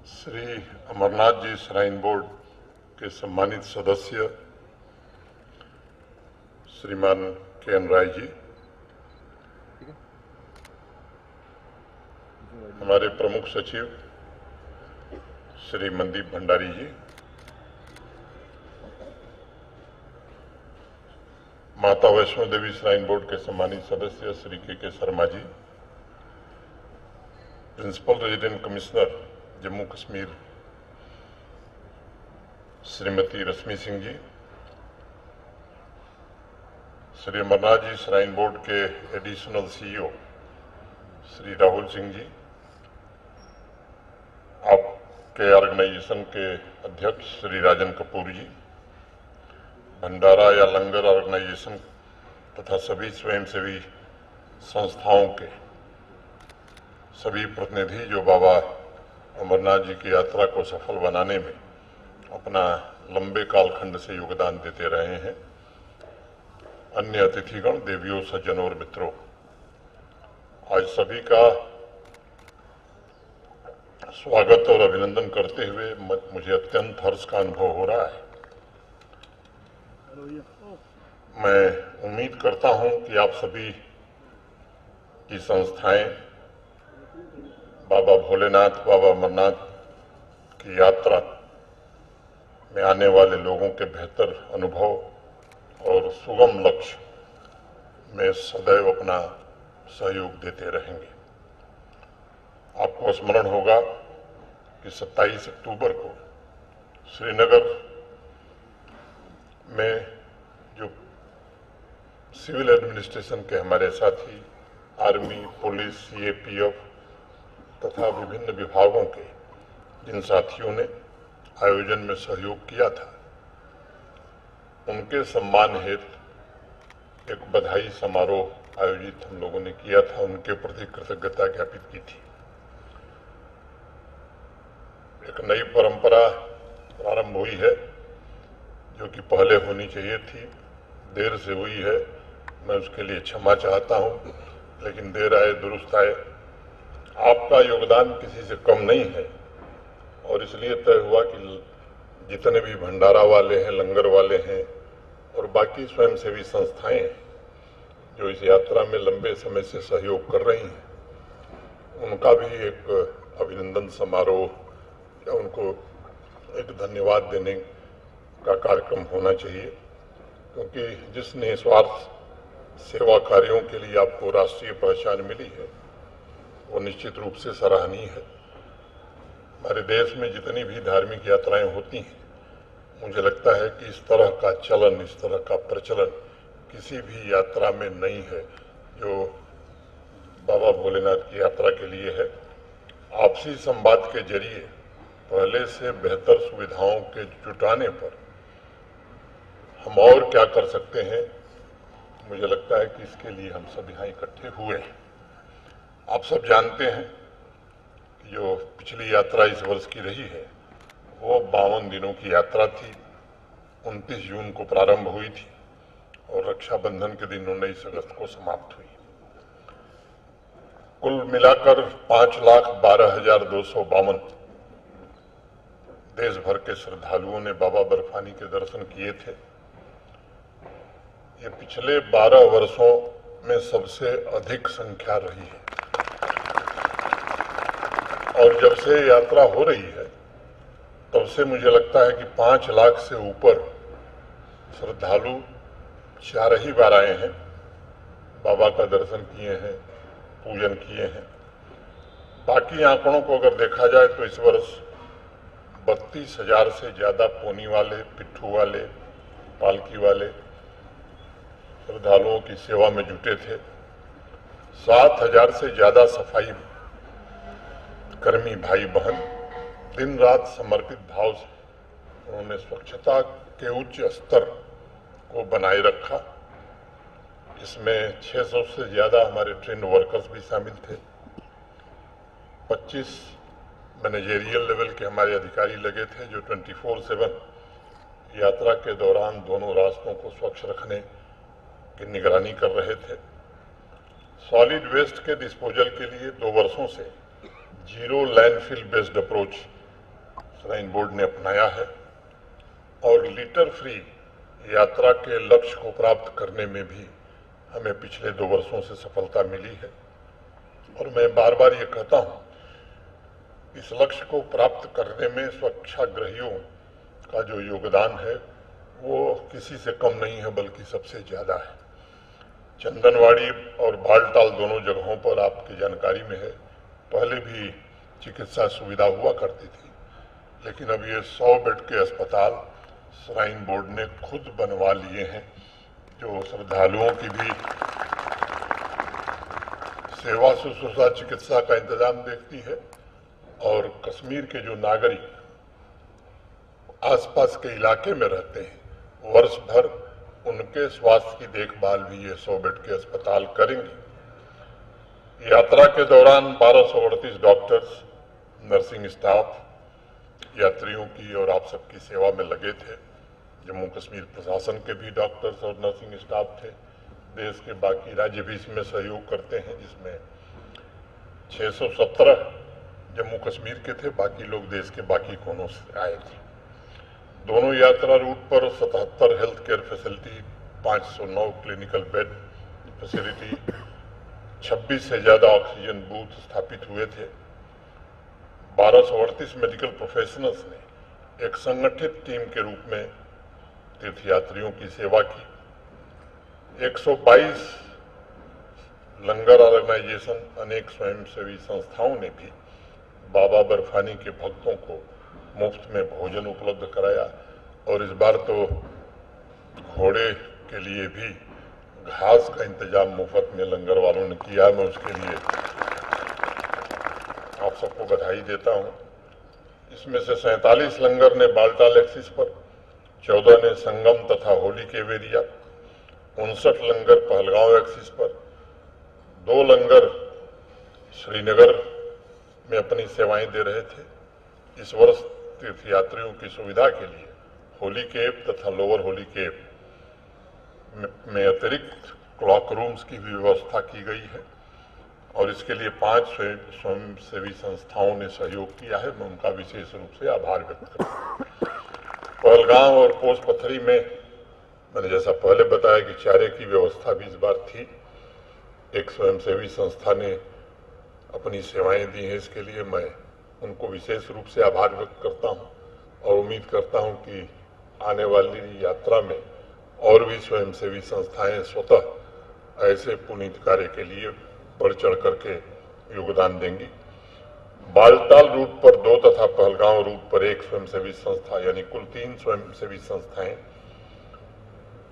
Shri Amarnath ji shrine board के सम्मानित सदस्य श्रीमान के.एन. राय जी, हमारे प्रमुख सचिव श्री मनदीप भंडारी जी, माता वैष्णो देवी श्राइन बोर्ड के सम्मानित सदस्य Shri K Sharma ji, principal resident commissioner Jammu Kashmir Shrimati Rashmi Singh ji, Shri Amarnath ji shrine board के एडिशनल सीईओ श्री राहुल सिंह जी, आपके ऑर्गेनाइजेशन के अध्यक्ष श्री राजन कपूर जी, भंडारा या लंगर ऑर्गेनाइजेशन तथा सभी स्वयंसेवी संस्थाओं के सभी प्रतिनिधि जो बाबा अमरनाथ जी की यात्रा को सफल बनाने में अपना लंबे कालखंड से योगदान देते रहे हैं, अन्य अतिथिगण, देवियों, सज्जनों और मित्रों, आज सभी का स्वागत और अभिनंदन करते हुए मुझे अत्यंत हर्ष का अनुभव हो रहा है। मैं उम्मीद करता हूं कि आप सभी की संस्थाएं बाबा भोलेनाथ, बाबा अमरनाथ की यात्रा में आने वाले लोगों के बेहतर अनुभव और सुगम लक्ष्य में सदैव अपना सहयोग देते रहेंगे। आपको स्मरण होगा कि 27 अक्टूबर को श्रीनगर में जो सिविल एडमिनिस्ट्रेशन के हमारे साथी आर्मी, पुलिस, सीएपीएफ तथा विभिन्न विभागों के जिन साथियों ने आयोजन में सहयोग किया था, उनके सम्मान हेतु एक बधाई समारोह आयोजित हम लोगों ने किया था, उनके प्रति कृतज्ञता ज्ञापित की थी। एक नई परंपरा प्रारंभ हुई है जो कि पहले होनी चाहिए थी, देर से हुई है, मैं उसके लिए क्षमा चाहता हूं, लेकिन देर आए दुरुस्त आए। आपका योगदान किसी से कम नहीं है और इसलिए तय हुआ कि जितने भी भंडारा वाले हैं, लंगर वाले हैं और बाकी स्वयंसेवी संस्थाएं जो इस यात्रा में लंबे समय से सहयोग कर रही हैं, उनका भी एक अभिनंदन समारोह या उनको एक धन्यवाद देने का कार्यक्रम होना चाहिए, क्योंकि जिस निस्वार्थ सेवा कार्यों के लिए आपको राष्ट्रीय पहचान मिली है वो निश्चित रूप से सराहनीय है। हमारे देश में जितनी भी धार्मिक यात्राएं होती हैं, मुझे लगता है कि इस तरह का चलन, इस तरह का प्रचलन किसी भी यात्रा में नहीं है जो बाबा भोलेनाथ की यात्रा के लिए है। आपसी संवाद के जरिए पहले से बेहतर सुविधाओं के जुटाने पर हम और क्या कर सकते हैं, मुझे लगता है कि इसके लिए हम सब यहाँ इकट्ठे हुए हैं। आप सब जानते हैं कि जो पिछली यात्रा इस वर्ष की रही है वो 52 दिनों की यात्रा थी, 29 जून को प्रारंभ हुई थी और रक्षाबंधन के दिन 19 अगस्त को समाप्त हुई। कुल मिलाकर 5,12,252 देश भर के श्रद्धालुओं ने बाबा बर्फानी के दर्शन किए थे। ये पिछले 12 वर्षों में सबसे अधिक संख्या रही है और जब से यात्रा हो रही है तब से मुझे लगता है कि 5 लाख से ऊपर श्रद्धालु 4 ही बार आए हैं, बाबा का दर्शन किए हैं, पूजन किए हैं। बाकी आंकड़ों को अगर देखा जाए तो इस वर्ष 32,000 से ज्यादा पोनी वाले, पिट्ठू वाले, पालकी वाले श्रद्धालुओं की सेवा में जुटे थे। 7,000 से ज्यादा सफाई कर्मी भाई बहन दिन रात समर्पित भाव से उन्होंने स्वच्छता के उच्च स्तर को बनाए रखा। इसमें 600 से ज्यादा हमारे ट्रेन वर्कर्स भी शामिल थे। 25 मैनेजेरियल लेवल के हमारे अधिकारी लगे थे जो 24/7 यात्रा के दौरान दोनों रास्तों को स्वच्छ रखने की निगरानी कर रहे थे। सॉलिड वेस्ट के डिस्पोजल के लिए 2 वर्षों से zero landfill based approach shrine board ने अपनाया है और लिटर फ्री यात्रा के लक्ष्य को प्राप्त करने में भी हमें पिछले 2 वर्षों से सफलता मिली है। और मैं बार बार ये कहता हूँ, इस लक्ष्य को प्राप्त करने में स्वच्छाग्रहियों का जो योगदान है वो किसी से कम नहीं है, बल्कि सबसे ज़्यादा है। चंदनवाड़ी और बालटाल दोनों जगहों पर आपकी जानकारी में है, पहले भी चिकित्सा सुविधा हुआ करती थी, लेकिन अब ये 100 बेड के अस्पताल श्राइन बोर्ड ने खुद बनवा लिए हैं, जो श्रद्धालुओं की भी सेवा शुश्रूषा चिकित्सा का इंतजाम देखती है और कश्मीर के जो नागरिक आसपास के इलाके में रहते हैं, वर्ष भर उनके स्वास्थ्य की देखभाल भी ये 100 बेड के अस्पताल करेंगे। यात्रा के दौरान 1238 डॉक्टर्स, नर्सिंग स्टाफ यात्रियों की और आप सबकी सेवा में लगे थे। जम्मू कश्मीर प्रशासन के भी डॉक्टर्स और नर्सिंग स्टाफ थे। देश के बाकी राज्य भी इसमें सहयोग करते हैं, जिसमें 617 जम्मू कश्मीर के थे, बाकी लोग देश के बाकी कोनों से आए थे। दोनों यात्रा रूट पर 77 health care facility, 509 clinical bed facility, 26 से ज्यादा ऑक्सीजन बूथ स्थापित हुए थे। 1238 मेडिकल प्रोफेशनल्स ने एक संगठित टीम के रूप में तीर्थयात्रियों की सेवा की। 122 लंगर ऑर्गेनाइजेशन, अनेक स्वयंसेवी संस्थाओं ने भी बाबा बर्फानी के भक्तों को मुफ्त में भोजन उपलब्ध कराया। और इस बार तो घोड़े के लिए भी घास का इंतजाम मुफ्त में लंगर वालों ने किया। मैं उसके लिए आप सबको बधाई देता हूं। इसमें से 47 लंगर ने बालटाल एक्सिस पर, 14 ने संगम तथा होली के एरिया, 59 लंगर पहलगांव एक्सिस पर, 2 लंगर श्रीनगर में अपनी सेवाएं दे रहे थे। इस वर्ष तीर्थयात्रियों की सुविधा के लिए होली केप तथा लोअर होली केप में अतिरिक्त क्लॉक रूम्स की भी व्यवस्था की गई है और इसके लिए 5 स्वयंसेवी संस्थाओं ने सहयोग किया है। मैं उनका विशेष रूप से आभार व्यक्त करता हूँ। पहलगांव और पोस पथरी में मैंने जैसा पहले बताया कि चारे की व्यवस्था भी इस बार थी। एक स्वयंसेवी संस्था ने अपनी सेवाएं दी हैं, इसके लिए मैं उनको विशेष रूप से आभार व्यक्त करता हूं और उम्मीद करता हूं कि आने वाली यात्रा में और भी स्वयंसेवी संस्थाएं स्वतः ऐसे पुनीत कार्य के लिए बढ़ चढ़ करके योगदान देंगी। बालटाल रूट पर 2 तथा पहलगांव रूट पर 1 स्वयंसेवी संस्था, यानी कुल 3 स्वयंसेवी संस्थाएं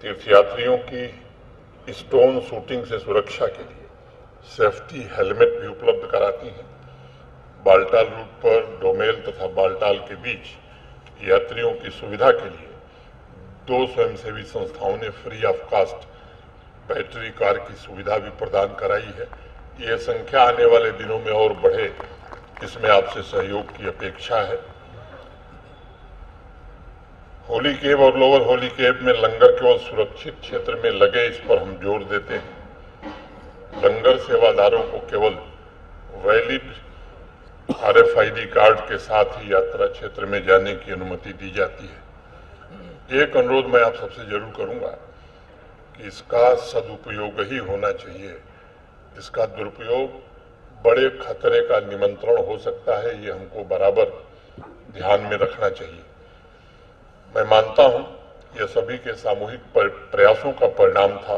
तीर्थयात्रियों की स्टोन शूटिंग से सुरक्षा के लिए सेफ्टी हेलमेट भी उपलब्ध कराती हैं। बालटाल रूट पर डोमेल तथा बालटाल के बीच यात्रियों की सुविधा के लिए 2 स्वयंसेवी संस्थाओं ने free of cost battery car की सुविधा भी प्रदान कराई है। ये संख्या आने वाले दिनों में और बढ़े, इसमें आपसे सहयोग की अपेक्षा है। होली केब और लोअर होली केब में लंगर केवल सुरक्षित क्षेत्र में लगे, इस पर हम जोर देते हैं। लंगर सेवादारों को केवल वैलिड RFID कार्ड के साथ ही यात्रा क्षेत्र में जाने की अनुमति दी जाती है। एक अनुरोध मैं आप सबसे जरूर करूंगा कि इसका सदुपयोग ही होना चाहिए। इसका दुरुपयोग बड़े खतरे का निमंत्रण हो सकता है, ये हमको बराबर ध्यान में रखना चाहिए। मैं मानता हूं यह सभी के सामूहिक प्रयासों का परिणाम था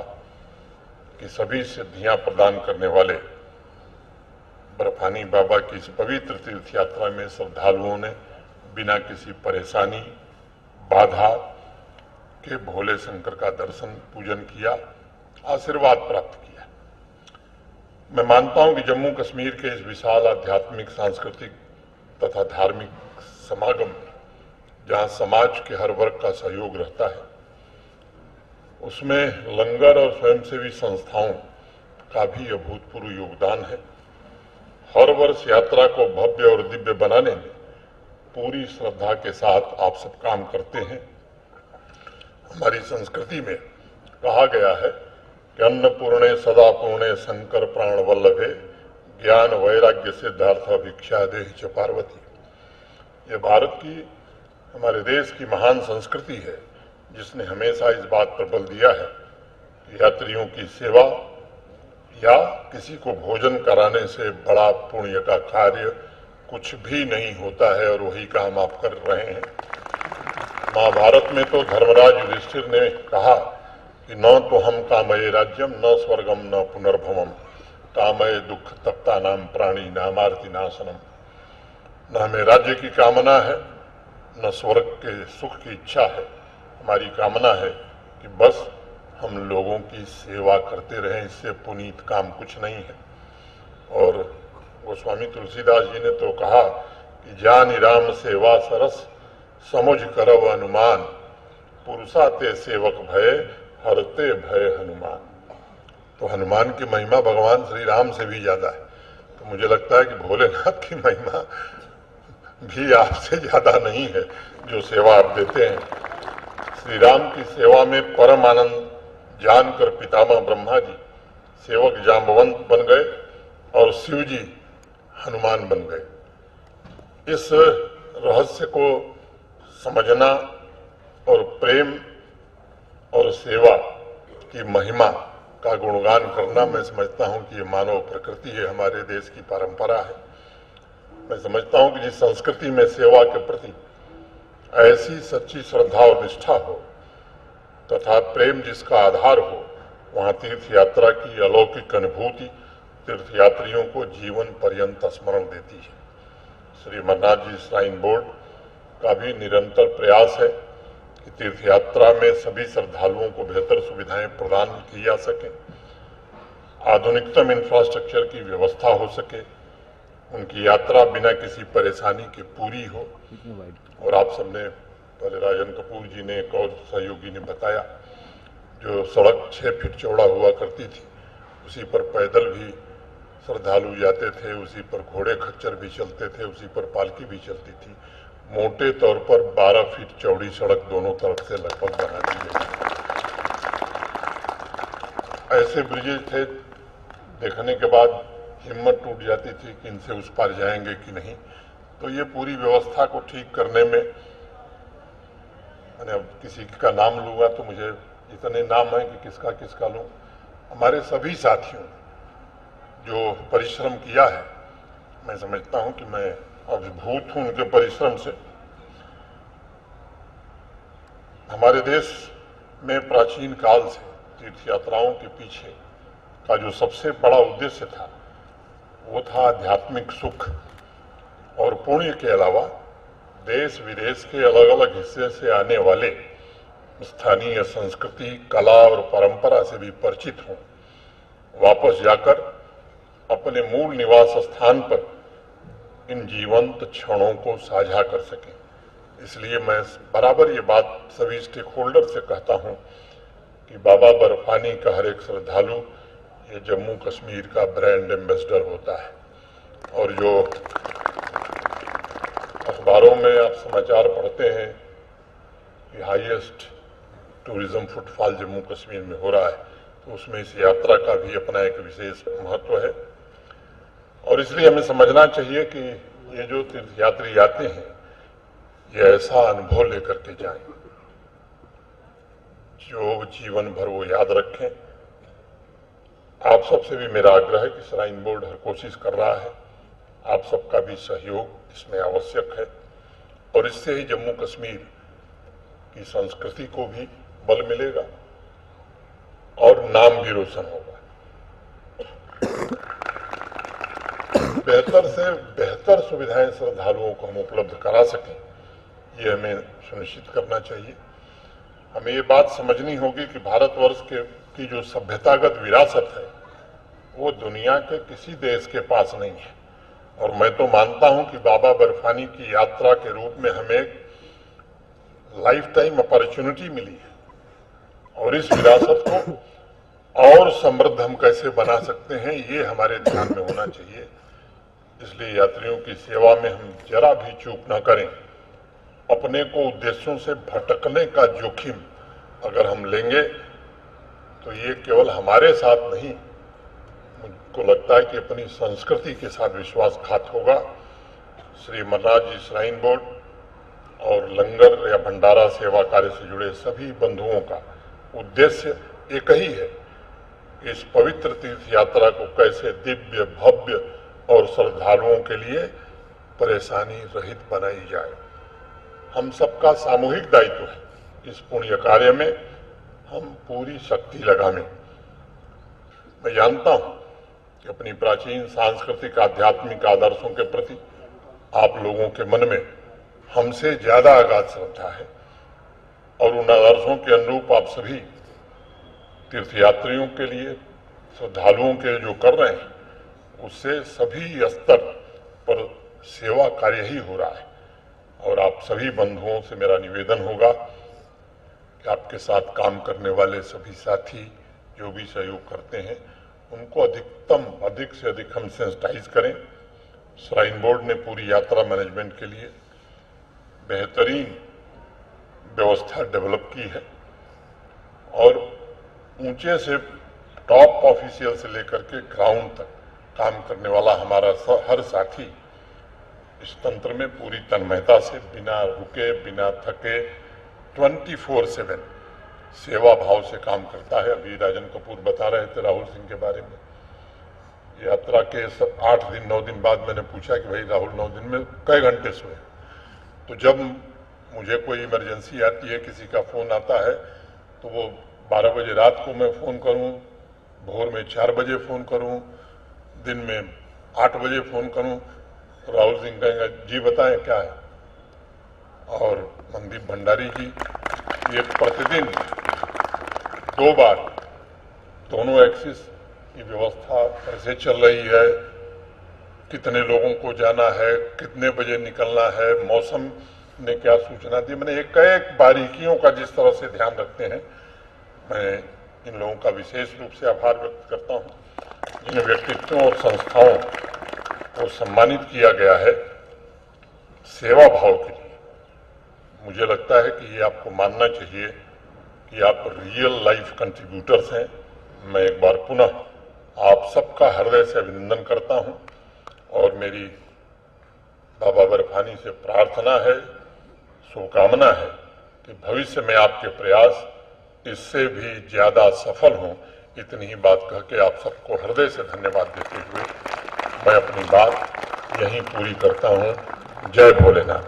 कि सभी सिद्धियां प्रदान करने वाले बर्फानी बाबा की इस पवित्र तीर्थ यात्रा में श्रद्धालुओं ने बिना किसी परेशानी बाधा के भोले शंकर का दर्शन पूजन किया, आशीर्वाद प्राप्त किया। मैं मानता हूं कि जम्मू कश्मीर के इस विशाल आध्यात्मिक, सांस्कृतिक तथा धार्मिक समागम में जहां समाज के हर वर्ग का सहयोग रहता है, उसमें लंगर और स्वयंसेवी संस्थाओं का भी अभूतपूर्व योगदान है। हर वर्ष यात्रा को भव्य और दिव्य बनाने में पूरी श्रद्धा के साथ आप सब काम करते हैं। हमारी संस्कृति में कहा गया है कि अन्नपूर्णे सदा पूर्णे शंकर प्राण वल्लभे ज्ञान वैराग्य सिद्धार्थ भिक्षा देहि च पार्वती। ये भारत की, हमारे देश की महान संस्कृति है, जिसने हमेशा इस बात पर बल दिया है कि यात्रियों की सेवा या किसी को भोजन कराने से बड़ा पुण्य का कार्य कुछ भी नहीं होता है, और वही काम आप कर रहे हैं। महाभारत में तो धर्मराज युधिष्ठिर ने कहा कि न तो हम कामये राज्यम न स्वर्गम न पुनर्भवम, कामये दुख तप्ता नाम प्राणी नामार्ति नाशनम। न हमें राज्य की कामना है, न स्वर्ग के सुख की इच्छा है। हमारी कामना है कि बस हम लोगों की सेवा करते रहें, इससे पुनीत काम कुछ नहीं है। और गोस्वामी तुलसीदास जी ने तो कहा कि जानि राम सेवा सरस समुझ करव अनुमान, पुरुषा ते सेवक भय हरते भय हनुमान। तो हनुमान की महिमा भगवान श्री राम से भी ज्यादा है। तो मुझे लगता है कि भोलेनाथ की महिमा भी आपसे ज्यादा नहीं है जो सेवा आप देते हैं। श्री राम की सेवा में परम आनंद जानकर पितामह ब्रह्मा जी सेवक जाम्बवंत बन गए और शिव जी हनुमान बन गए। इस रहस्य को समझना और प्रेम और सेवा की महिमा का गुणगान करना, मैं समझता हूं कि ये मानव प्रकृति है, हमारे देश की परंपरा है। मैं समझता हूं कि जिस संस्कृति में सेवा के प्रति ऐसी सच्ची श्रद्धा और निष्ठा हो तथा प्रेम जिसका आधार हो, वहां तीर्थ यात्रा की अलौकिक अनुभूति तीर्थयात्रियों को जीवन पर्यंत स्मरण देती है। श्री अमरनाथ जी श्राइन बोर्ड का भी निरंतर प्रयास है कि तीर्थ यात्रा में सभी श्रद्धालुओं को बेहतर सुविधाएं प्रदान की जा सके, आधुनिकतम इंफ्रास्ट्रक्चर की व्यवस्था हो सके, उनकी यात्रा बिना किसी परेशानी के पूरी हो। और आप सबने पहले राजन कपूर जी ने, एक और सहयोगी ने बताया, जो सड़क 6 फीट चौड़ा हुआ करती थी उसी पर पैदल भी श्रद्धालु जाते थे, उसी पर घोड़े खच्चर भी चलते थे, उसी पर पालकी भी चलती थी। मोटे तौर पर 12 फीट चौड़ी सड़क दोनों तरफ से लगभग बना दी गई। ऐसे ब्रिजेज थे, देखने के बाद हिम्मत टूट जाती थी कि इनसे उस पार जाएंगे कि नहीं। तो ये पूरी व्यवस्था को ठीक करने में, मैंने अब किसी का नाम लूंगा तो मुझे इतने नाम है कि किसका किसका लूं। हमारे सभी साथियों जो परिश्रम किया है, मैं समझता हूं कि मैं अभिभूत हूं उनके परिश्रम से। हमारे देश में प्राचीन काल से तीर्थ यात्राओं के पीछे का जो सबसे बड़ा उद्देश्य था वो था आध्यात्मिक सुख और पुण्य के अलावा देश विदेश के अलग अलग हिस्से से आने वाले स्थानीय संस्कृति, कला और परंपरा से भी परिचित हों, वापस जाकर अपने मूल निवास स्थान पर इन जीवंत क्षणों को साझा कर सकें। इसलिए मैं बराबर ये बात सभी स्टेक होल्डर से कहता हूं कि बाबा बर्फानी का हर एक श्रद्धालु ये जम्मू कश्मीर का ब्रांड एम्बेसडर होता है। और जो अखबारों में आप समाचार पढ़ते हैं कि highest tourism footfall Jammu Kashmir में हो रहा है, तो उसमें इस यात्रा का भी अपना एक विशेष महत्व है। और इसलिए हमें समझना चाहिए कि ये जो तीर्थयात्री आते हैं ये ऐसा अनुभव लेकर के जाएं जो जीवन भर वो याद रखें। आप सबसे भी मेरा आग्रह है कि श्राइन बोर्ड हर कोशिश कर रहा है, आप सबका भी सहयोग इसमें आवश्यक है और इससे ही जम्मू कश्मीर की संस्कृति को भी बल मिलेगा और नाम भी रोशन होगा। बेहतर से बेहतर सुविधाएं श्रद्धालुओं को हम उपलब्ध करा सकें, ये हमें सुनिश्चित करना चाहिए। हमें ये बात समझनी होगी कि भारतवर्ष की जो सभ्यतागत विरासत है वो दुनिया के किसी देश के पास नहीं है। और मैं तो मानता हूं कि बाबा बर्फानी की यात्रा के रूप में हमें एक लाइफ टाइम अपॉर्चुनिटी मिली है और इस विरासत को और समृद्ध हम कैसे बना सकते हैं ये हमारे ध्यान में होना चाहिए। इसलिए यात्रियों की सेवा में हम जरा भी चूक न करें। अपने को उद्देश्यों से भटकने का जोखिम अगर हम लेंगे तो ये केवल हमारे साथ नहीं, मुझको लगता है कि अपनी संस्कृति के साथ विश्वासघात होगा श्री मन्नाथ जी श्राइन बोर्ड और लंगर या भंडारा सेवा कार्य से जुड़े सभी बंधुओं का उद्देश्य एक ही है, इस पवित्र तीर्थ यात्रा को कैसे दिव्य, भव्य और श्रद्धालुओं के लिए परेशानी रहित बनाई जाए। हम सबका सामूहिक दायित्व है इस पुण्य कार्य में हम पूरी शक्ति लगाएं। मैं जानता हूं कि अपनी प्राचीन सांस्कृतिक आध्यात्मिक आदर्शों के प्रति आप लोगों के मन में हमसे ज्यादा अगाध श्रद्धा है और उन आदर्शों के अनुरूप आप सभी तीर्थयात्रियों के लिए, श्रद्धालुओं के जो कर रहे हैं उससे सभी स्तर पर सेवा कार्य ही हो रहा है। और आप सभी बंधुओं से मेरा निवेदन होगा कि आपके साथ काम करने वाले सभी साथी जो भी सहयोग करते हैं उनको अधिक से अधिक हम सेंसिटाइज करें। श्राइन बोर्ड ने पूरी यात्रा मैनेजमेंट के लिए बेहतरीन व्यवस्था डेवलप की है और ऊंचे से टॉप ऑफिशियल से लेकर के ग्राउंड तक काम करने वाला हमारा हर साथी इस तंत्र में पूरी तन्मयता से बिना रुके, बिना थके 24/7 सेवा भाव से काम करता है। अभी राजन कपूर बता रहे थे राहुल सिंह के बारे में। यात्रा के 8 दिन 9 दिन बाद मैंने पूछा कि भाई राहुल 9 दिन में कई घंटे सोए, तो जब मुझे कोई इमरजेंसी आती है, किसी का फोन आता है, तो वो 12 बजे रात को मैं फ़ोन करूं, भोर में 4 बजे फ़ोन करूं, दिन में 8 बजे फ़ोन करूं, राहुल सिंह कहेंगे जी बताएं क्या है। और मनदीप भंडारी जी ये प्रतिदिन 2 बार दोनों एक्सिस की व्यवस्था कैसे चल रही है, कितने लोगों को जाना है, कितने बजे निकलना है, मौसम ने क्या सूचना दी, मैंने एक बारीकियों का जिस तरह से ध्यान रखते हैं, मैं इन लोगों का विशेष रूप से आभार व्यक्त करता हूं। जिन व्यक्तित्वों और संस्थाओं को सम्मानित किया गया है सेवा भाव के लिए, मुझे लगता है कि ये आपको मानना चाहिए कि आप रियल लाइफ कंट्रीब्यूटर्स हैं। मैं एक बार पुनः आप सबका हृदय से अभिनंदन करता हूं और मेरी बाबा बर्फानी से प्रार्थना है, शुभकामना है कि भविष्य में आपके प्रयास इससे भी ज्यादा सफल हों। इतनी ही बात कह के आप सबको हृदय से धन्यवाद देते हुए मैं अपनी बात यहीं पूरी करता हूं। जय भोलेनाथ।